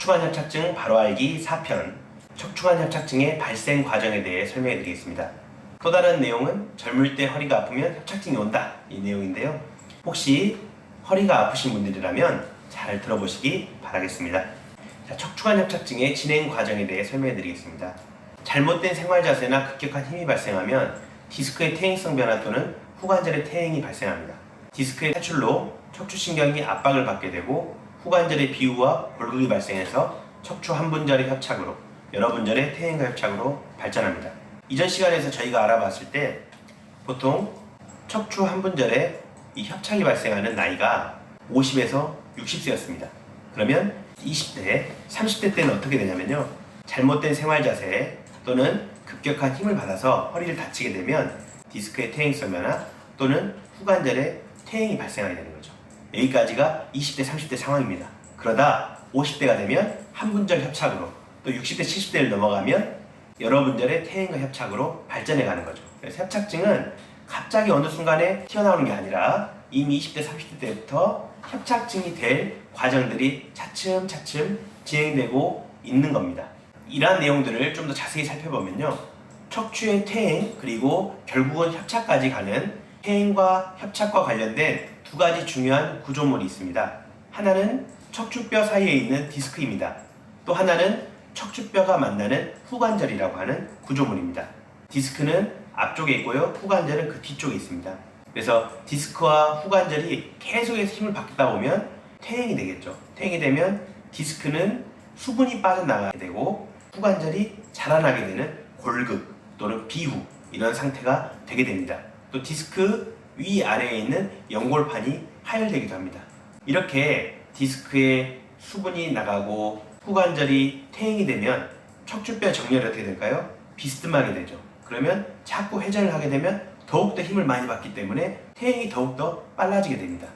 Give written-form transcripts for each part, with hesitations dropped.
척추관 협착증 바로 알기 4편, 척추관 협착증의 발생 과정에 대해 설명해 드리겠습니다. 또 다른 내용은 젊을 때 허리가 아프면 협착증이 온다, 이 내용인데요. 혹시 허리가 아프신 분들이라면 잘 들어보시기 바라겠습니다. 자, 척추관 협착증의 진행 과정에 대해 설명해 드리겠습니다. 잘못된 생활 자세나 급격한 힘이 발생하면 디스크의 퇴행성 변화 또는 후관절의 퇴행이 발생합니다. 디스크의 탈출로 척추신경이 압박을 받게 되고 후관절의 비우와 골극이 발생해서 척추 한 분절의 협착으로 여러 분절의 퇴행과 협착으로 발전합니다. 이전 시간에서 저희가 알아봤을 때 보통 척추 한 분절에 이 협착이 발생하는 나이가 50에서 60세였습니다. 그러면 20대, 30대 때는 어떻게 되냐면요. 잘못된 생활 자세 또는 급격한 힘을 받아서 허리를 다치게 되면 디스크의 퇴행성 변화 또는 후관절의 퇴행이 발생하게 되는 거죠. 여기까지가 20대, 30대 상황입니다. 그러다 50대가 되면 한 분절 협착으로 또 60대, 70대를 넘어가면 여러 분절의 퇴행과 협착으로 발전해 가는 거죠. 그래서 협착증은 갑자기 어느 순간에 튀어나오는 게 아니라 이미 20대, 30대 때부터 협착증이 될 과정들이 차츰차츰 진행되고 있는 겁니다. 이러한 내용들을 좀 더 자세히 살펴보면요. 척추의 퇴행 그리고 결국은 협착까지 가는 퇴행과 협착과 관련된 두 가지 중요한 구조물이 있습니다. 하나는 척추뼈 사이에 있는 디스크입니다. 또 하나는 척추뼈가 만나는 후관절이라고 하는 구조물입니다. 디스크는 앞쪽에 있고요. 후관절은 그 뒤쪽에 있습니다. 그래서 디스크와 후관절이 계속해서 힘을 받다 보면 퇴행이 되겠죠. 퇴행이 되면 디스크는 수분이 빠져나가게 되고 후관절이 자라나게 되는 골극 또는 비후 이런 상태가 되게 됩니다. 또 디스크 위아래에 있는 연골판이 하열되기도 합니다. 이렇게 디스크에 수분이 나가고 후관절이 퇴행이 되면 척추뼈 정렬이 어떻게 될까요? 비스듬하게 되죠. 그러면 자꾸 회전을 하게 되면 더욱더 힘을 많이 받기 때문에 퇴행이 더욱더 빨라지게 됩니다.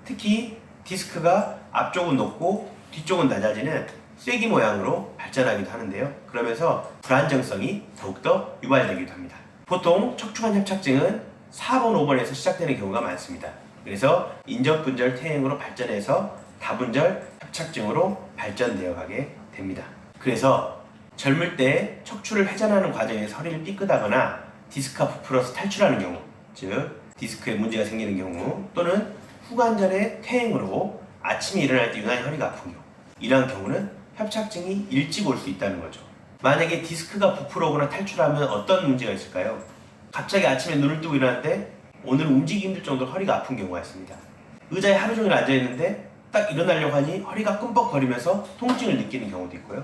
특히 디스크가 앞쪽은 높고 뒤쪽은 낮아지는 쐐기 모양으로 발전하기도 하는데요. 그러면서 불안정성이 더욱더 유발되기도 합니다. 보통 척추관 협착증은 4번, 5번에서 시작되는 경우가 많습니다. 그래서 인접분절 퇴행으로 발전해서 다분절 협착증으로 발전되어 가게 됩니다. 그래서 젊을 때 척추를 회전하는 과정에서 허리를 삐끗하거나 디스크가 부풀어서 탈출하는 경우, 즉 디스크에 문제가 생기는 경우 또는 후관절의 퇴행으로 아침에 일어날 때 유난히 허리가 아픈 경우, 이러한 경우는 협착증이 일찍 올 수 있다는 거죠. 만약에 디스크가 부풀어오거나 탈출하면 어떤 문제가 있을까요? 갑자기 아침에 눈을 뜨고 일어났는데 오늘 움직이기 힘들 정도로 허리가 아픈 경우가 있습니다. 의자에 하루 종일 앉아있는데 딱 일어나려고 하니 허리가 끔뻑거리면서 통증을 느끼는 경우도 있고요.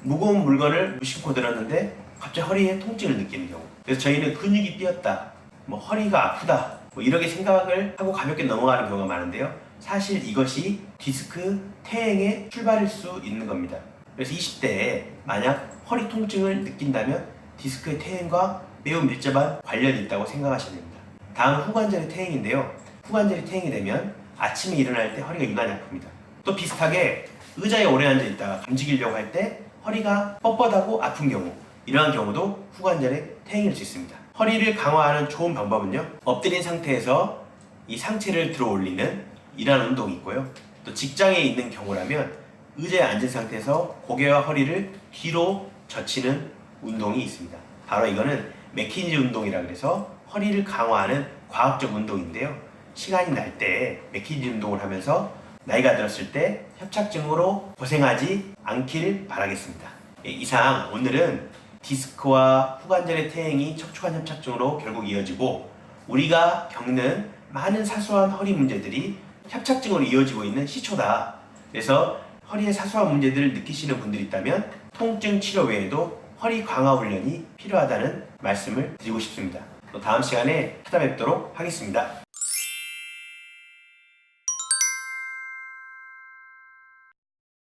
무거운 물건을 무심코 들었는데 갑자기 허리에 통증을 느끼는 경우. 그래서 저희는 근육이 삐었다, 허리가 아프다, 이렇게 생각을 하고 가볍게 넘어가는 경우가 많은데요. 사실 이것이 디스크 퇴행의 출발일 수 있는 겁니다. 그래서 20대에 만약 허리 통증을 느낀다면 디스크의 퇴행과 매우 밀접한 관련이 있다고 생각하셔야 됩니다. 다음 후관절의 퇴행인데요. 후관절이 퇴행이 되면 아침에 일어날 때 허리가 유난히 아픕니다. 또 비슷하게 의자에 오래 앉아 있다가 움직이려고 할 때 허리가 뻣뻣하고 아픈 경우, 이러한 경우도 후관절의 퇴행일 수 있습니다. 허리를 강화하는 좋은 방법은요, 엎드린 상태에서 이 상체를 들어 올리는 이러한 운동이 있고요. 또 직장에 있는 경우라면 의자에 앉은 상태에서 고개와 허리를 뒤로 젖히는 운동이 있습니다. 바로 이거는 맥킨지 운동이라 그래서 허리를 강화하는 과학적 운동인데요. 시간이 날 때 맥킨지 운동을 하면서 나이가 들었을 때 협착증으로 고생하지 않길 바라겠습니다. 이상 오늘은 디스크와 후관절의 퇴행이 척추관 협착증으로 결국 이어지고 우리가 겪는 많은 사소한 허리 문제들이 협착증으로 이어지고 있는 시초다. 그래서 허리의 사소한 문제들을 느끼시는 분들이 있다면 통증 치료 외에도 허리 강화 훈련이 필요하다는 말씀을 드리고 싶습니다. 또 다음 시간에 찾아뵙도록 하겠습니다.